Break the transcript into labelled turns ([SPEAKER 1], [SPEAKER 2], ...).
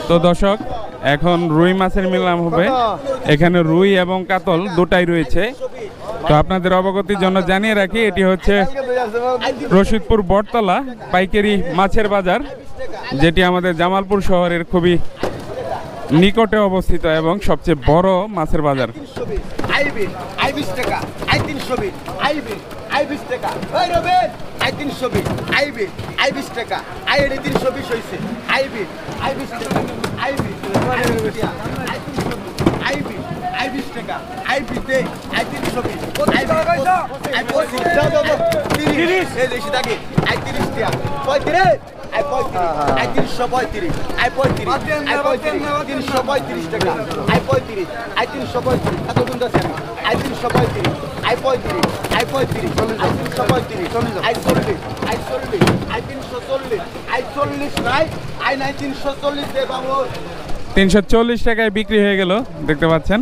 [SPEAKER 1] তো দর্শক, এখন রুই মাছের নিলাম হবে। এখানে রুই এবং কাতল দুটাই রয়েছে। তো আপনাদের অবগতির জন্য জানিয়ে রাখি, এটি হচ্ছে রশিদপুর বটতলা পাইকারি মাছের বাজার, যেটি আমাদের জামালপুর শহরের খুবই নিকটে অবস্থিত এবং সবচেয়ে বড় মাছের বাজার। $340 টাকায় বিক্রি হয়ে গেল, দেখতে পাচ্ছেন।